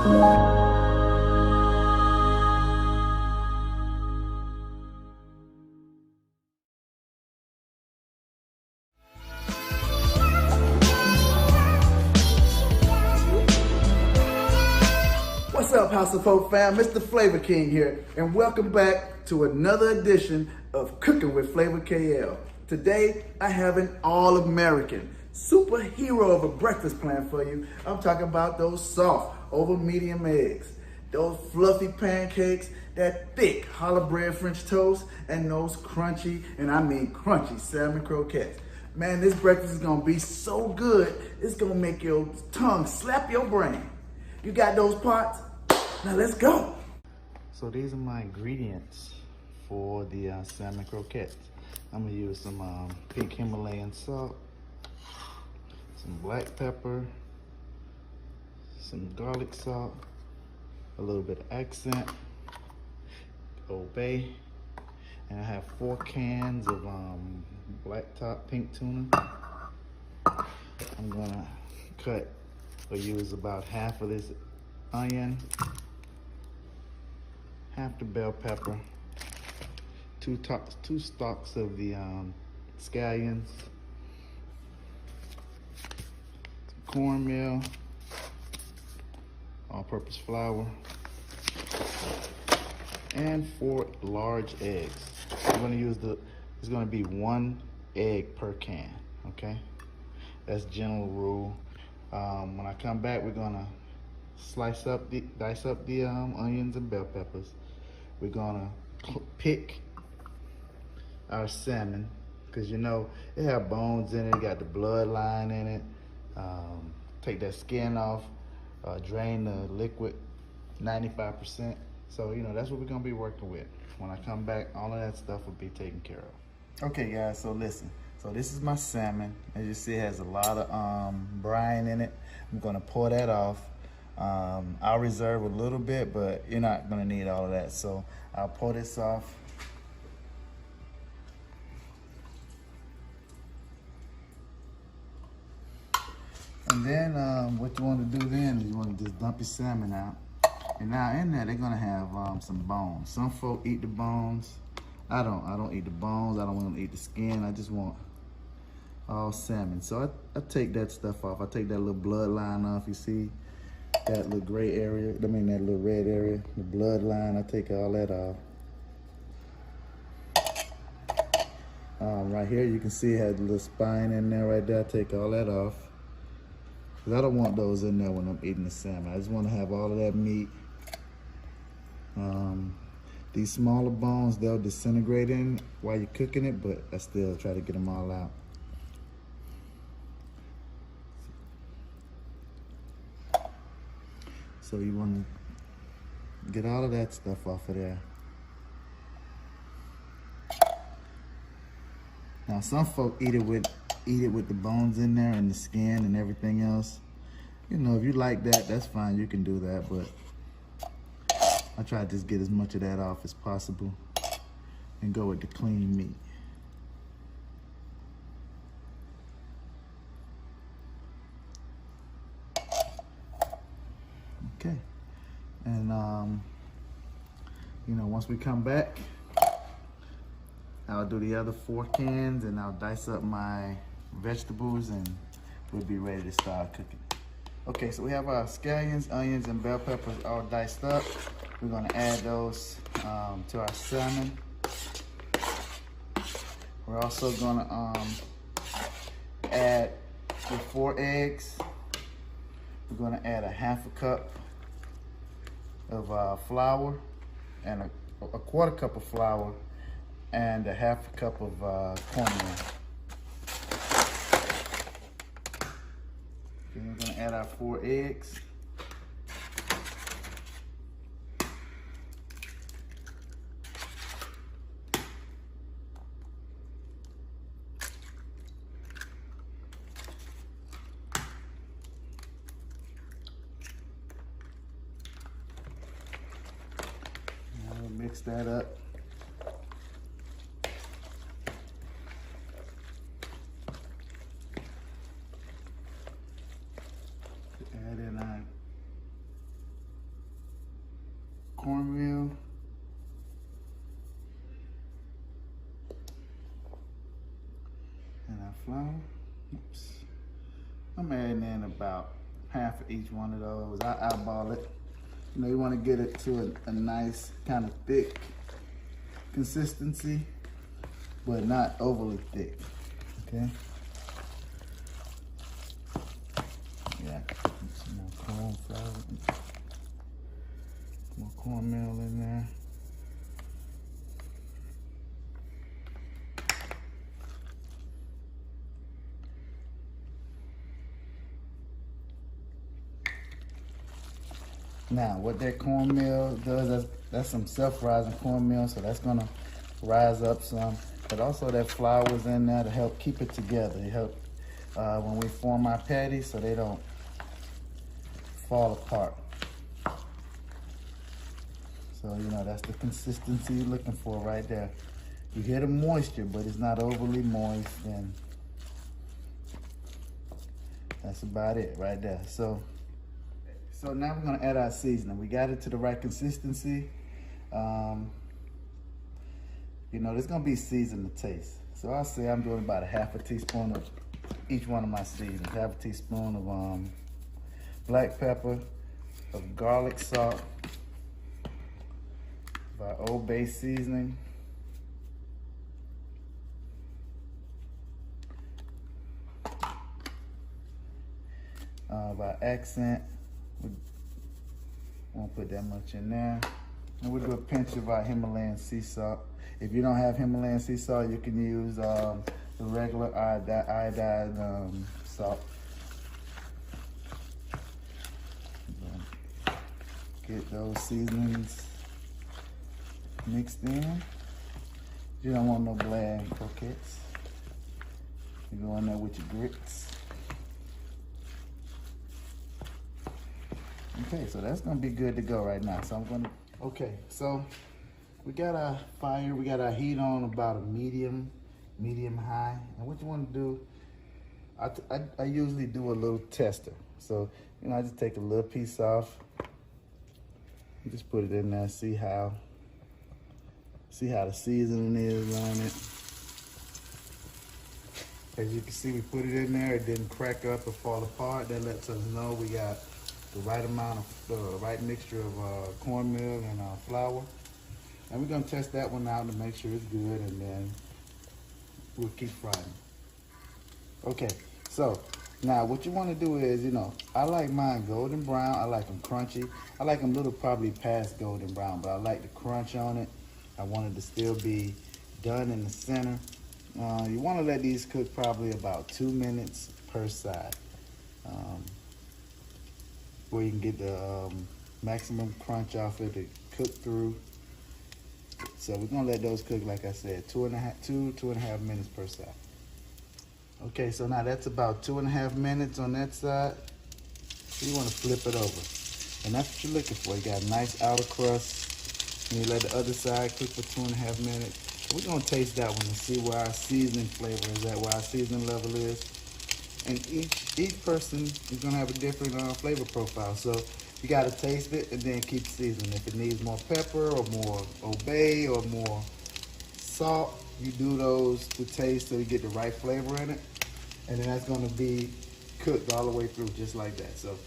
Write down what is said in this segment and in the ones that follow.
What's up, House of Hope fam? Mr. Flavor King here, and welcome back to another edition of Cooking with Flavor KL. Today, I have an all-American superhero of a breakfast plan for you. I'm talking about those soft, over medium eggs, those fluffy pancakes, that thick challah bread French toast, and those crunchy, and I mean crunchy salmon croquettes. Man, this breakfast is gonna be so good, it's gonna make your tongue slap your brain. You got those pots? Now let's go. So these are my ingredients for the salmon croquettes. I'm gonna use some pink Himalayan salt, some black pepper, some garlic salt, a little bit of accent, Old Bay, and I have 4 cans of black top pink tuna. I'm gonna cut or use about half of this onion, half the bell pepper, two stalks of the scallions, some cornmeal, all-purpose flour, and 4 large eggs. I'm going to use it's going to be 1 egg per can, okay? That's general rule. When I come back, we're going to dice up the onions and bell peppers. We're gonna pick our salmon, because you know it have bones in it, got the bloodline in it. Take that skin off, drain the liquid 95%. So you know that's what we're gonna be working with. When I come back, all of that stuff will be taken care of. Okay guys, so listen. So this is my salmon. As you see, it has a lot of brine in it. I'm gonna pour that off. I'll reserve a little bit, but you're not gonna need all of that. So I'll pour this off. And then what you want to do then is you want to just dump your salmon out. And now in there, they're gonna have some bones. Some folk eat the bones. I don't eat the bones. I don't want to eat the skin. I just want all salmon. So I take that stuff off. I take that little bloodline off. You see that little gray area, that little red area, the bloodline, I take all that off. Right here, you can see it has a little spine in there right there. I take all that off. Because I don't want those in there when I'm eating the salmon. I just want to have all of that meat. These smaller bones, they'll disintegrate in while you're cooking it, but I still try to get them all out. So you want to get all of that stuff off of there. Now some folk eat it with the bones in there and the skin and everything else. You know, if you like that, that's fine. You can do that, but I try to just get as much of that off as possible and go with the clean meat. Okay, and you know, once we come back, I'll do the other 4 cans and I'll dice up my vegetables and we'll be ready to start cooking. Okay, so we have our scallions, onions, and bell peppers all diced up. We're gonna add those to our salmon. We're also gonna add the 4 eggs. We're gonna add a half a cup of flour and a quarter cup of flour and a half a cup of cornmeal. Then we're gonna add our 4 eggs. Mix that up. Add in our cornmeal. And our flour. Oops. I'm adding in about half of each one of those. I eyeball it. You know, you want to get it to a nice kind of thick consistency, but not overly thick, okay? Yeah, some more corn flour, more cornmeal in there. Now, what that cornmeal does, that's some self-rising cornmeal, so that's gonna rise up some. But also that flour is in there to help keep it together. It helps when we form our patties so they don't fall apart. So, you know, that's the consistency you're looking for right there. You hear the moisture, but it's not overly moist, and that's about it right there. So now we're gonna add our seasoning. We got it to the right consistency. You know, there's gonna be seasoned to taste. So I'll say I'm doing about a half a teaspoon of each one of my seasonings. Half a teaspoon of black pepper, of garlic salt, of our Old Bay seasoning, of our accent. We won't put that much in there. And we'll do a pinch of our Himalayan sea salt. If you don't have Himalayan sea salt, you can use the regular iodized salt. Get those seasonings mixed in. You don't want no bland croquettes. You go in there with your grits. Okay, so that's gonna be good to go right now. So I'm gonna, okay, so we got our fire, we got our heat on about a medium high. And what you wanna do, I usually do a little tester. So, you know, I just take a little piece off, you just put it in there, see how the seasoning is on it. As you can see, we put it in there, it didn't crack up or fall apart. That lets us know we got the right amount of, the right mixture of cornmeal and flour. And we're gonna test that one out to make sure it's good, and then we'll keep frying. Okay, so now what you wanna do is, you know, I like mine golden brown, I like them crunchy. I like them a little probably past golden brown, but I like the crunch on it. I want it to still be done in the center. You wanna let these cook probably about 2 minutes per side. Where you can get the maximum crunch off it to cook through. So we're gonna let those cook, like I said, 2.5 minutes per side. Okay, so now that's about 2.5 minutes on that side. You wanna flip it over. And that's what you're looking for. You got a nice outer crust. And you let the other side cook for 2.5 minutes. We're gonna taste that one and see where our seasoning flavor is at, where our seasoning level is. And each person is gonna have a different flavor profile. So you gotta taste it and then keep seasoning. If it needs more pepper or more Old Bay or more salt, you do those to taste so you get the right flavor in it. And then that's gonna be cooked all the way through just like that. So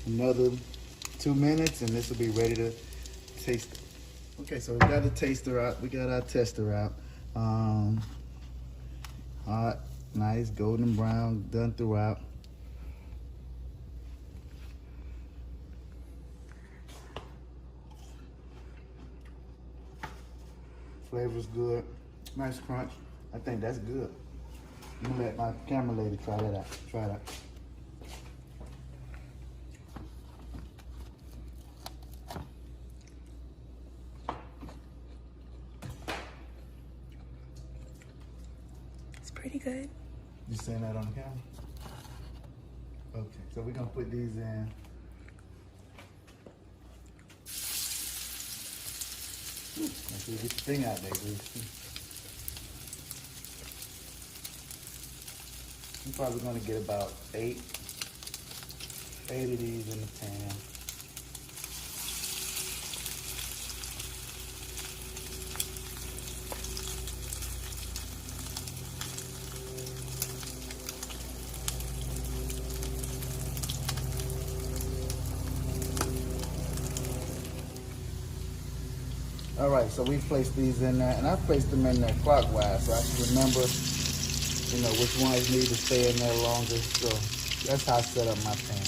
another 2 minutes and this will be ready to taste it. Okay, so we got the taster out, we got our tester out. Hot. Nice golden brown, done throughout. Flavor's good, nice crunch. I think that's good. I'm gonna let my camera lady try that out. Try it out. It's pretty good. You saying that on the camera? Okay, so we're gonna put these in. Let's see, get the thing out there, Bruce. I'm probably gonna get about eight of these in the pan. All right, so we placed these in there, and I placed them in there clockwise, so I can remember, you know, which ones need to stay in there longer. So that's how I set up my pan.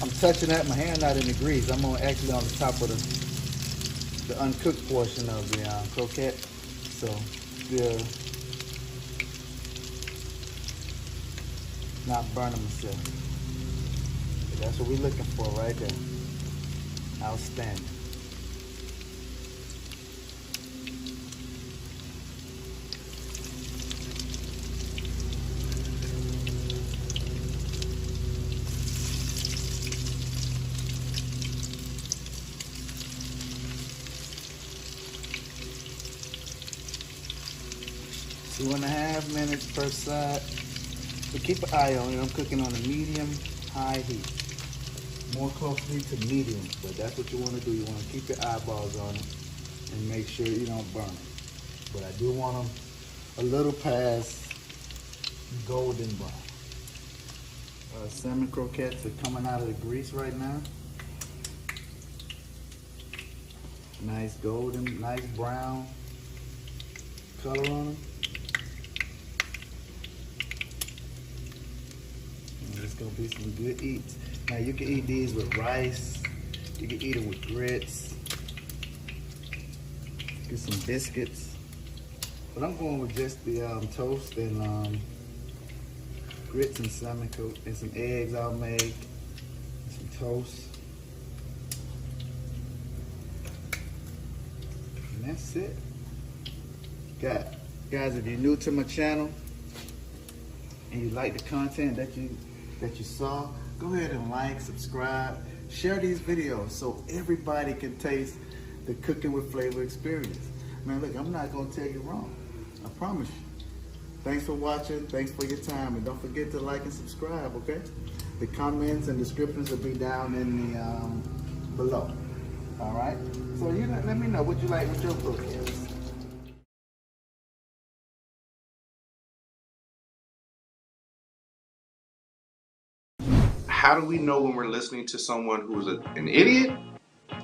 I'm touching that, my hand not in the grease. I'm actually on the top of the uncooked portion of the croquette. So still not burning myself. So that's what we're looking for right there. Outstanding. Two and a half minutes per side. So keep an eye on it. I'm cooking on a medium-high heat. More closely to medium, but that's what you want to do. You want to keep your eyeballs on it and make sure you don't burn it. But I do want them a little past golden brown. Salmon croquettes are coming out of the grease right now. Nice golden, nice brown color on them. It's gonna be some good eats. Now you can eat these with rice. You can eat them with grits. Get some biscuits. But I'm going with just the toast and grits and salmon coat and some eggs I'll make. Some toast. And that's it. Guys, if you're new to my channel and you like the content that you saw, go ahead and like, subscribe, share these videos so everybody can taste the cooking with flavor experience. Man, look, I'm not gonna tell you wrong. I promise you. Thanks for watching, thanks for your time, and don't forget to like and subscribe, okay? The comments and descriptions will be down in the below. All right? So let me know what you like with your croquettes. How do we know when we're listening to someone who's an idiot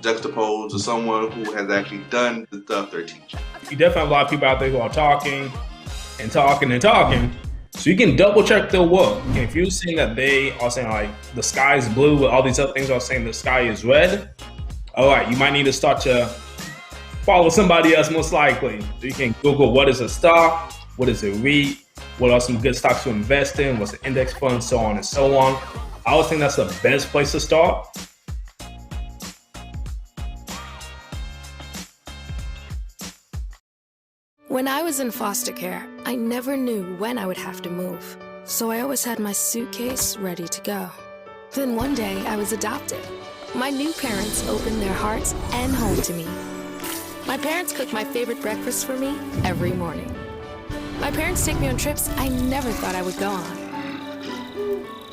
juxtaposed to someone who has actually done the stuff they're teaching? You definitely have a lot of people out there who are talking and talking and talking. So you can double check their work. And if you're seeing that they are saying like the sky is blue, with all these other things are saying the sky is red, all right, you might need to start to follow somebody else most likely. So you can Google what is a stock, what is a REIT, what are some good stocks to invest in, what's the index fund, so on and so on. I always think that's the best place to start. When I was in foster care, I never knew when I would have to move. So I always had my suitcase ready to go. Then one day I was adopted. My new parents opened their hearts and home to me. My parents cook my favorite breakfast for me every morning. My parents take me on trips I never thought I would go on.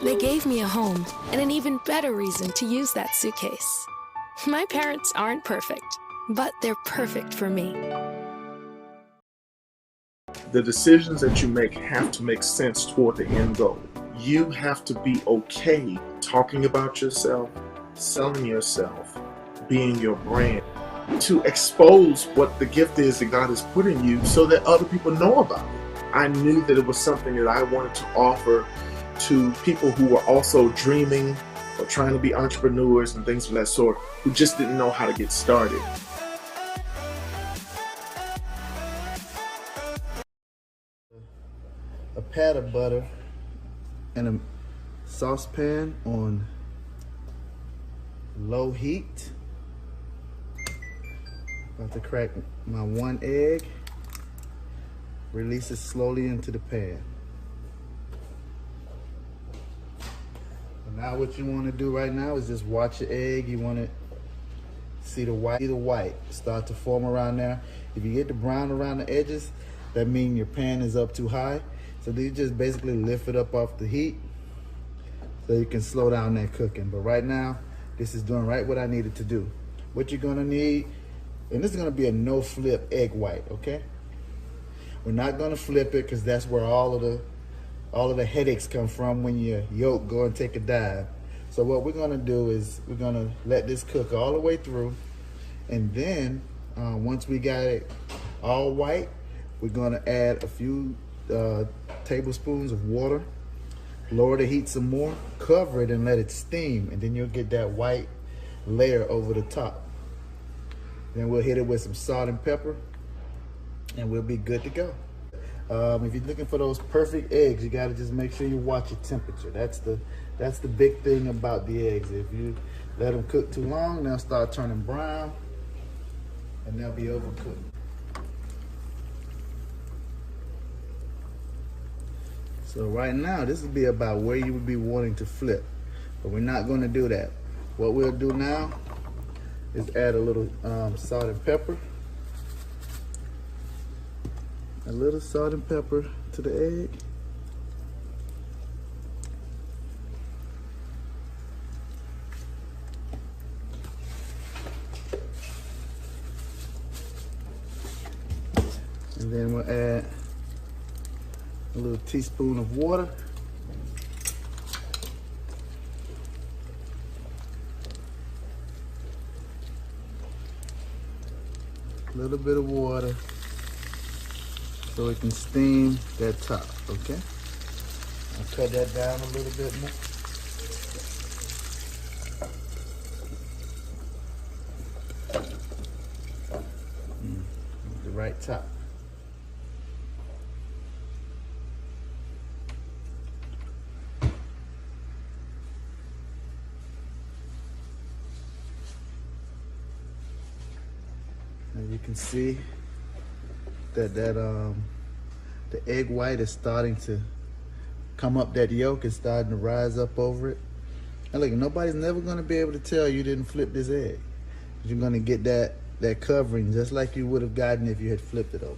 They gave me a home and an even better reason to use that suitcase. My parents aren't perfect, but they're perfect for me. The decisions that you make have to make sense toward the end goal. You have to be okay talking about yourself, selling yourself, being your brand, to expose what the gift is that God has put in you so that other people know about it. I knew that it was something that I wanted to offer to people who were also dreaming or trying to be entrepreneurs and things of that sort, who just didn't know how to get started. A pat of butter in a saucepan on low heat. About to crack my one egg. Release it slowly into the pan. Now what you want to do right now is just watch your egg. You want to see the white start to form around there. If you get the brown around the edges, that means your pan is up too high. So you just basically lift it up off the heat so you can slow down that cooking. But right now, this is doing right what I needed to do. What you're gonna need, and this is gonna be a no flip egg white, okay? We're not gonna flip it because that's where all of the headaches come from when your yolk go and take a dive. So what we're gonna do is we're gonna let this cook all the way through, and then once we got it all white, we're gonna add a few tablespoons of water, lower the heat some more, cover it and let it steam, and then you'll get that white layer over the top. Then we'll hit it with some salt and pepper, and we'll be good to go. If you're looking for those perfect eggs, you gotta just make sure you watch your temperature. That's the big thing about the eggs. If you let them cook too long, they'll start turning brown, and they'll be overcooked. So right now, this would be about where you would be wanting to flip, but we're not gonna do that. What we'll do now is add a little salt and pepper. A little salt and pepper to the egg. And then we'll add a little teaspoon of water. A little bit of water so it can steam that top, okay? I'll cut that down a little bit more. The right top. And you can see that the egg white is starting to come up, that yolk is starting to rise up over it. And look, nobody's never gonna be able to tell you didn't flip this egg. You're gonna get that covering just like you would have gotten if you had flipped it over.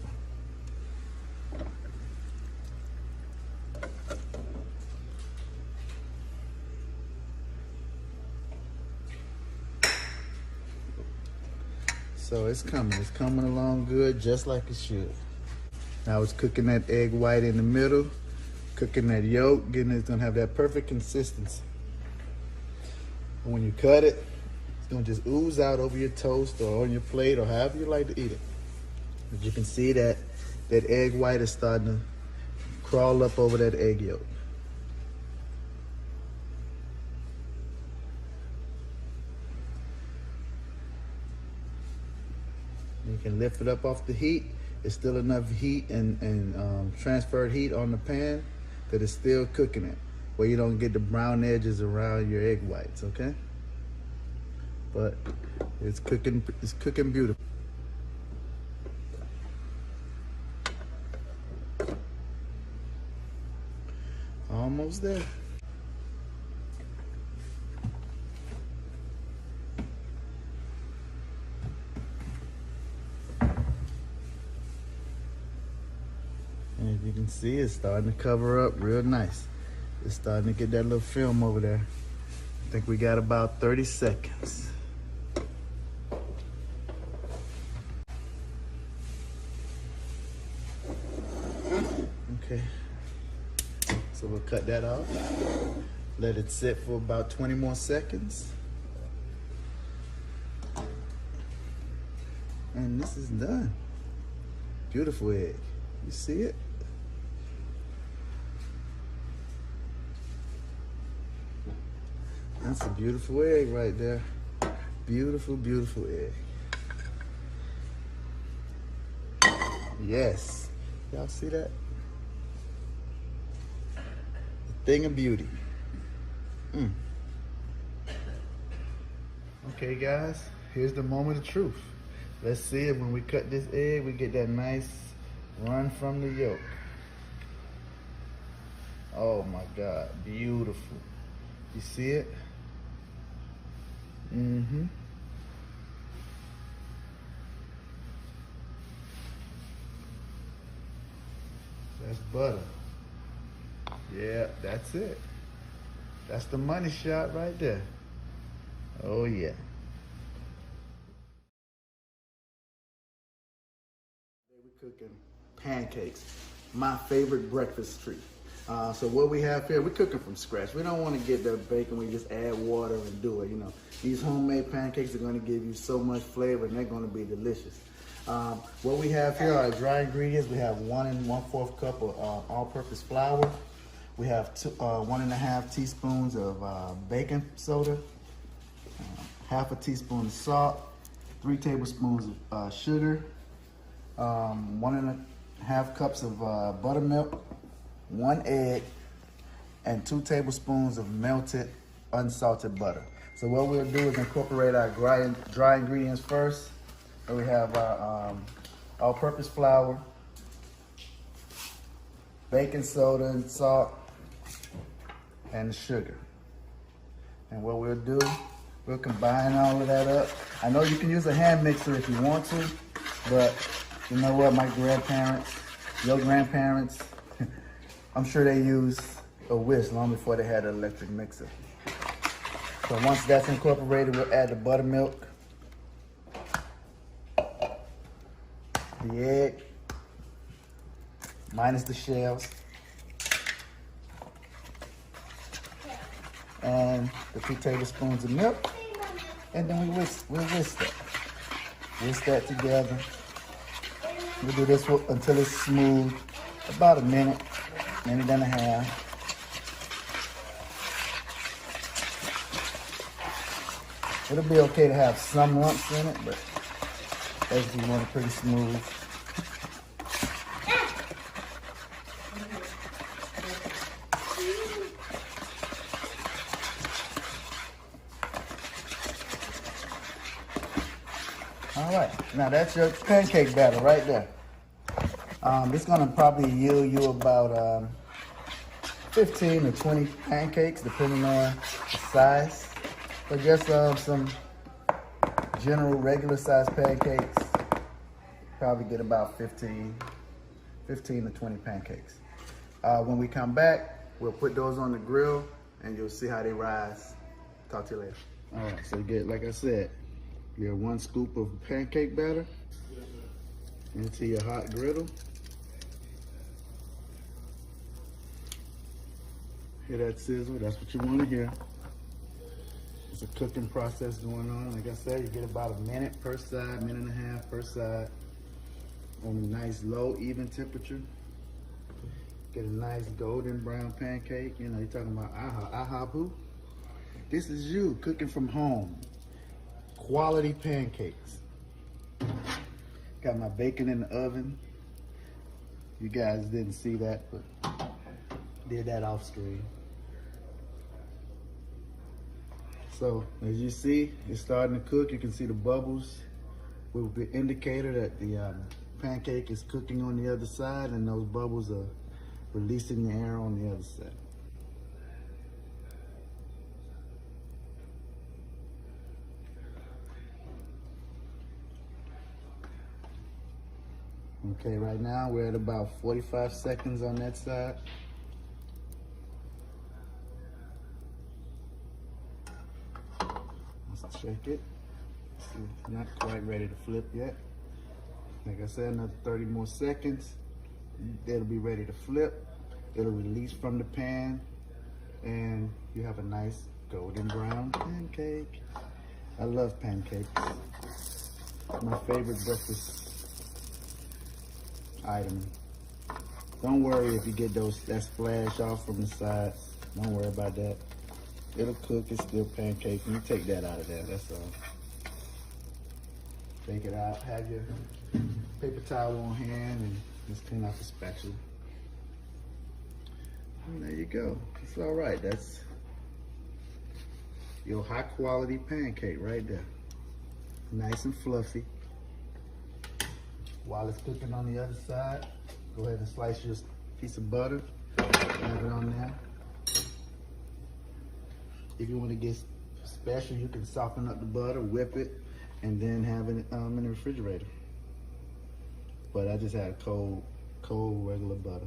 So it's coming along good, just like it should. Now it's cooking that egg white in the middle, cooking that yolk, it's gonna have that perfect consistency. And when you cut it, it's gonna just ooze out over your toast or on your plate or however you like to eat it. But you can see that egg white is starting to crawl up over that egg yolk. You can lift it up off the heat. There's still enough heat and transferred heat on the pan that it's still cooking it, where you don't get the brown edges around your egg whites, okay? But it's cooking beautiful. Almost there. And as you can see, it's starting to cover up real nice. It's starting to get that little film over there. I think we got about 30 seconds. Okay, so we'll cut that off. Let it sit for about 20 more seconds. And this is done. Beautiful egg. You see it? That's a beautiful egg right there. Beautiful, beautiful egg. Yes. Y'all see that? A thing of beauty. Okay, guys, here's the moment of truth. Let's see if when we cut this egg, we get that nice run from the yolk. Oh my God, beautiful. You see it? That's butter. Yeah, that's it. That's the money shot right there. Oh yeah. Today we're cooking pancakes, my favorite breakfast treat. So what we have here, we're cooking from scratch. We don't want to get the bacon, we just add water and do it, you know. These homemade pancakes are going to give you so much flavor and they're going to be delicious. What we have here are dry ingredients. We have 1 1/4 cup of all-purpose flour. We have 1 1/2 teaspoons of baking soda, 1/2 teaspoon of salt, 3 tablespoons of sugar, 1 1/2 cups of buttermilk, 1 egg, and 2 tablespoons of melted unsalted butter. So what we'll do is incorporate our dry ingredients first. So we have our all-purpose flour, baking soda and salt, and sugar. And what we'll do, we'll combine all of that up. I know you can use a hand mixer if you want to, but you know what, my grandparents, your grandparents, I'm sure they used a whisk long before they had an electric mixer. So once that's incorporated, we'll add the buttermilk, the egg, minus the shells, and the 2 tablespoons of milk, and then we'll whisk that. Whisk that together. We'll do this until it's smooth, about a minute and a half. It'll be okay to have some lumps in it, but basically we want it pretty smooth. All right, now that's your pancake batter right there. It's gonna probably yield you about 15 to 20 pancakes, depending on the size. But just some general regular size pancakes, probably get about 15 to 20 pancakes. When we come back, we'll put those on the grill and you'll see how they rise. Talk to you later. All right, so you get, like I said, your 1 scoop of pancake batter into your hot griddle. Hear that sizzle? That's what you want to hear. It's a cooking process going on. Like I said, you get about a minute per side, minute and a half per side on a nice low, even temperature. Get a nice golden brown pancake. You know, you're talking about aha boo. This is you cooking from home. Quality pancakes. Got my bacon in the oven. You guys didn't see that, but did that off screen. So as you see, it's starting to cook. You can see the bubbles with the indicator that the pancake is cooking on the other side, and those bubbles are releasing the air on the other side. Okay, right now we're at about 45 seconds on that side. Let's check it. See, it's not quite ready to flip yet. Like I said, another 30 more seconds. It'll be ready to flip. It'll release from the pan, and you have a nice golden brown pancake. I love pancakes. My favorite breakfast item. Don't worry if you get that splash off from the sides. Don't worry about that. It'll cook, it's still pancake. You take that out of there, that's all. Take it out, have your paper towel on hand, and just clean out the spatula. And there you go. It's all right. That's your high quality pancake right there. Nice and fluffy. While it's cooking on the other side, go ahead and slice your piece of butter, have it on there. If you want to get special, you can soften up the butter, whip it, and then have it in the refrigerator. But I just had cold regular butter.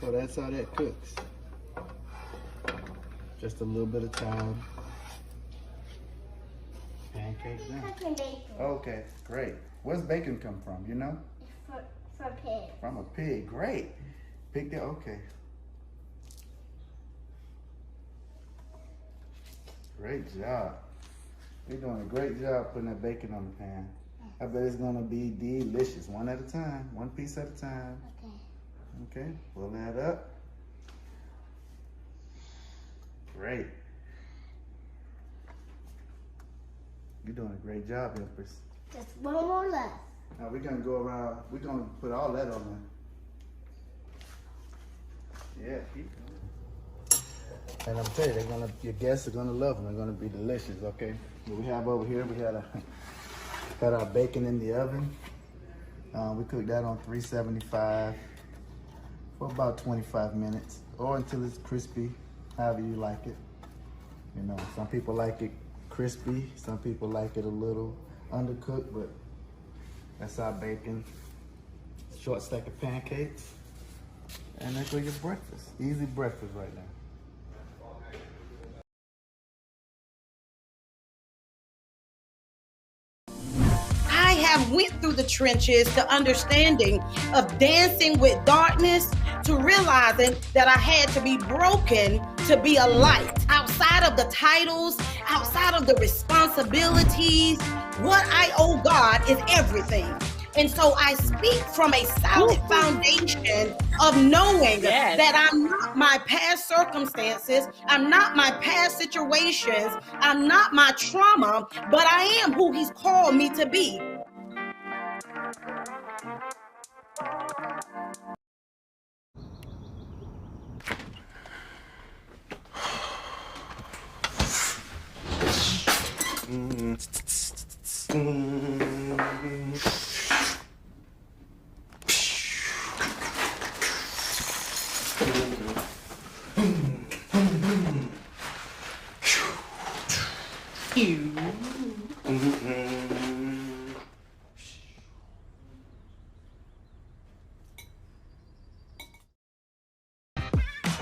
So that's how that cooks. Just a little bit of time. Pancake cake down. Cooking bacon. Okay, great. Where's bacon come from, you know? For pig. From a pig, great. Pig there, okay. Great job. You're doing a great job putting that bacon on the pan. I bet it's gonna be delicious. One at a time, one piece at a time. Okay. Okay, pull that up. Great. You're doing a great job, Empress. Just one more left. Now we're gonna go around, we're gonna put all that on there. Yeah, keep going. And I'm telling you, your guests are gonna love them. They're gonna be delicious, okay? What we have over here, we got our bacon in the oven. We cook that on 375 for about 25 minutes or until it's crispy, however you like it. You know, some people like it crispy, some people like it a little undercooked, but that's our bacon. Short stack of pancakes. And that's your breakfast. Easy breakfast right now. I have went through the trenches to understanding of dancing with darkness, to realizing that I had to be broken to be a light. Outside of the titles, outside of the responsibilities, what I owe God is everything. And so I speak from a solid foundation of knowing that I'm not my past circumstances, I'm not my past situations, I'm not my trauma, but I am who He's called me to be.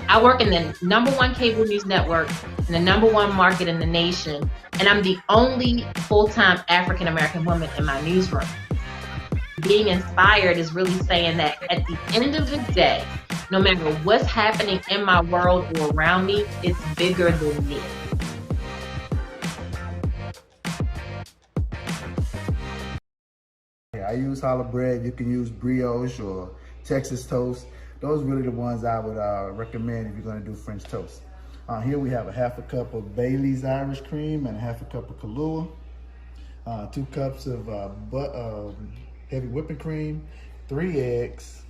I work in the #1 cable news network in the #1 market in the nation, and I'm the only full-time African-American woman in my newsroom. Being inspired is really saying that at the end of the day, no matter what's happening in my world or around me, it's bigger than me. I use challah bread. You can use brioche or Texas toast. Those are really the ones I would recommend if you're going to do French toast. Here we have a half a cup of Bailey's Irish cream and a half a cup of Kahlua, 2 cups of heavy whipping cream, 3 eggs,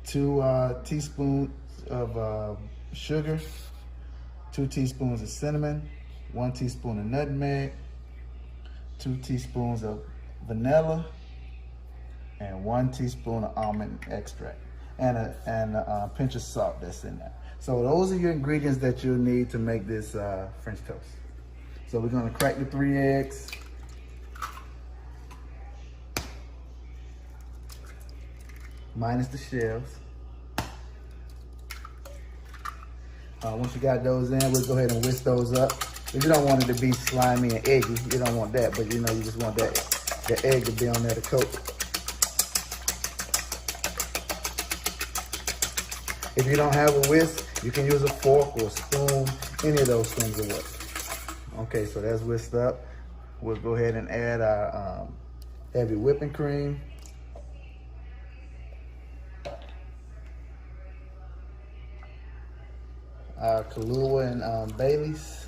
2 teaspoons of sugar, 2 teaspoons of cinnamon, 1 teaspoon of nutmeg, 2 teaspoons of vanilla, and 1 teaspoon of almond extract, and a pinch of salt that's in there. So those are your ingredients that you'll need to make this French toast. So we're gonna crack the 3 eggs. Minus the shells. Once you got those in, we'll go ahead and whisk those up. If you don't want it to be slimy and eggy, you don't want that, but you know, you just want the egg to be on there to coat. If you don't have a whisk, you can use a fork or a spoon. Any of those things will work. Okay, so that's whisked up. We'll go ahead and add our heavy whipping cream. Our Kahlua and Bailey's.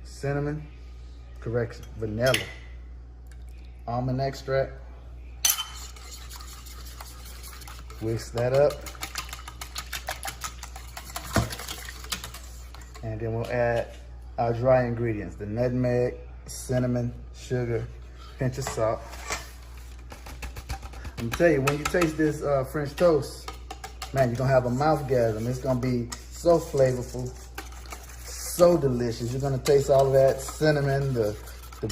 Cinnamon, vanilla. Almond extract. Whisk that up. And then we'll add our dry ingredients, the nutmeg, cinnamon, sugar, pinch of salt. I'm tell you, when you taste this French toast, man, you're gonna have a mouthgasm. It's gonna be so flavorful, so delicious. You're gonna taste all of that cinnamon, the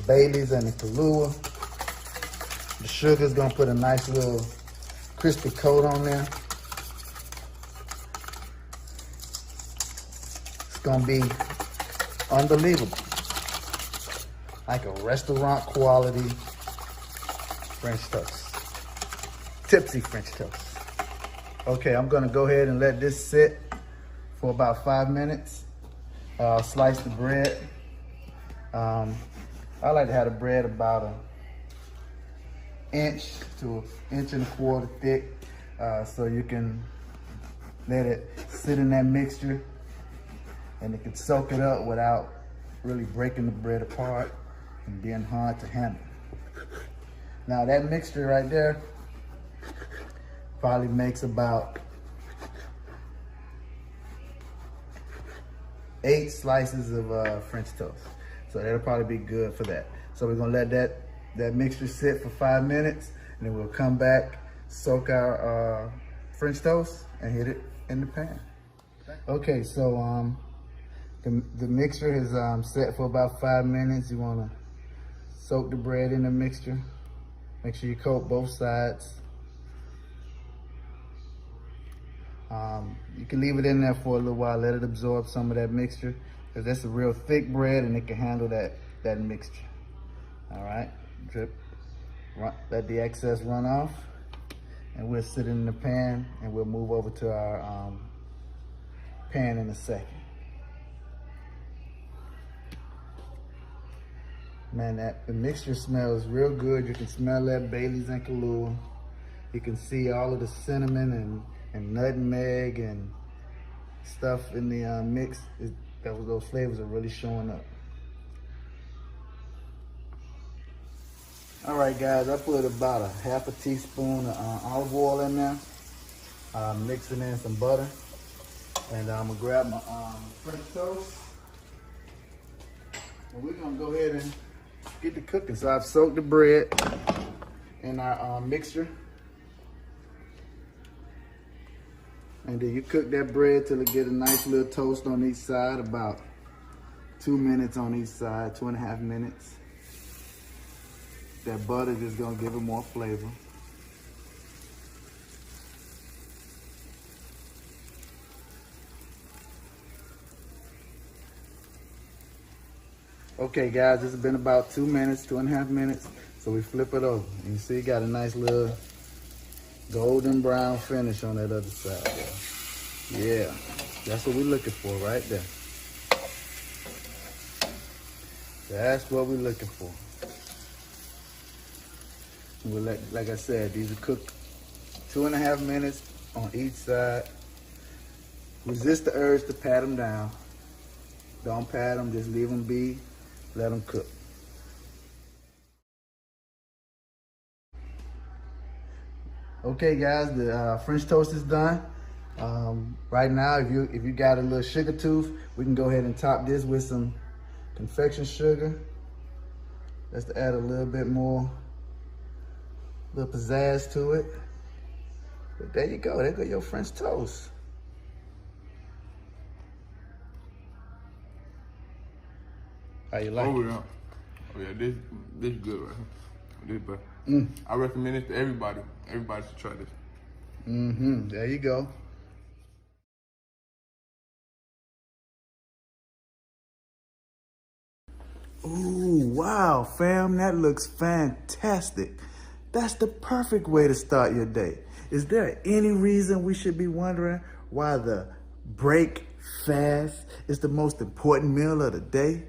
Baileys and the Kahlua. The sugar's gonna put a nice little crispy coat on there. gonna be unbelievable. Like a restaurant quality French toast. Tipsy French toast. Okay, I'm gonna go ahead and let this sit for about 5 minutes. I'll slice the bread. I like to have the bread about an inch to an inch and a quarter thick, so you can let it sit in that mixture and it can soak it up without really breaking the bread apart and being hard to handle. Now that mixture right there probably makes about 8 slices of French toast. So that'll probably be good for that. So we're gonna let that mixture sit for 5 minutes, and then we'll come back, soak our French toast, and hit it in the pan. Okay, so the mixture is set for about 5 minutes. You wanna soak the bread in the mixture. Make sure you coat both sides. You can leave it in there for a little while, let it absorb some of that mixture, because that's a real thick bread and it can handle that mixture. All right, let the excess run off, and we'll sit it in the pan, and we'll move over to our pan in a second. Man, the mixture smells real good. You can smell that Bailey's and Kahlua. You can see all of the cinnamon and nutmeg and stuff in the mix. Those flavors are really showing up. All right, guys, I put about a half a teaspoon of olive oil in there, mixing in some butter, and I'm gonna grab my French toast, and we're gonna go ahead and get to cooking. So I've soaked the bread in our mixture. And then you cook that bread till it get a nice little toast on each side, about 2 minutes on each side, 2.5 minutes. That butter just gonna give it more flavor. Okay guys, this has been about 2 minutes, 2.5 minutes. So we flip it over. And you see, you got a nice little golden brown finish on that other side there. Yeah, that's what we're looking for right there. That's what we're looking for. We'll like I said, these are cooked 2.5 minutes on each side. Resist the urge to pat them down. Don't pat them, just leave them be, let them cook. Okay guys, the French toast is done. Right now, if you got a little sugar tooth, we can go ahead and top this with some confection sugar. Just to add a little bit more, little pizzazz to it. But there you go, there go your French toast. How you like it? Oh yeah, this is good right here. This better. I recommend it to everybody. Everybody should try this. There you go. Ooh, wow, fam, that looks fantastic. That's the perfect way to start your day. Is there any reason we should be wondering why the break fast is the most important meal of the day?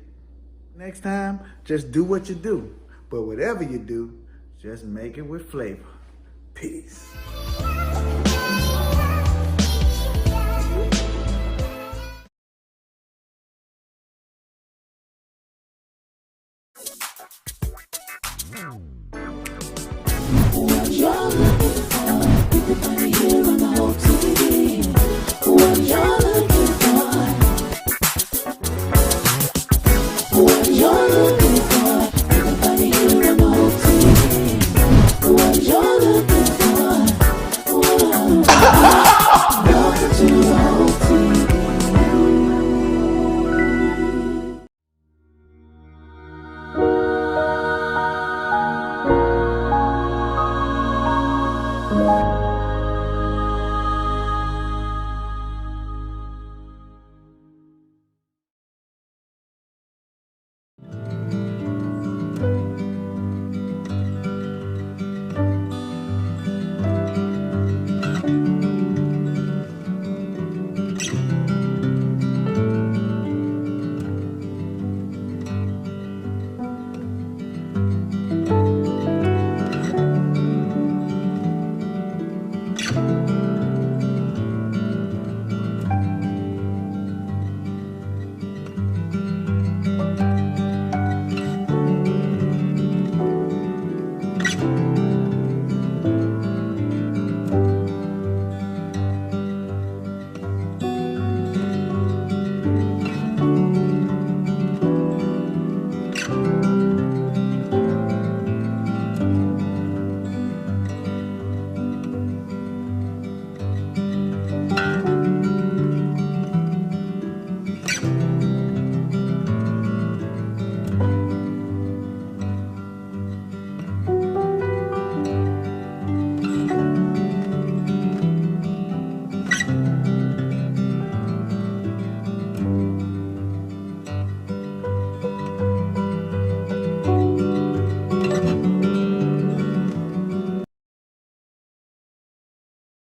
Next time, just do what you do. But whatever you do, just make it with flavor. Peace. What you're looking for.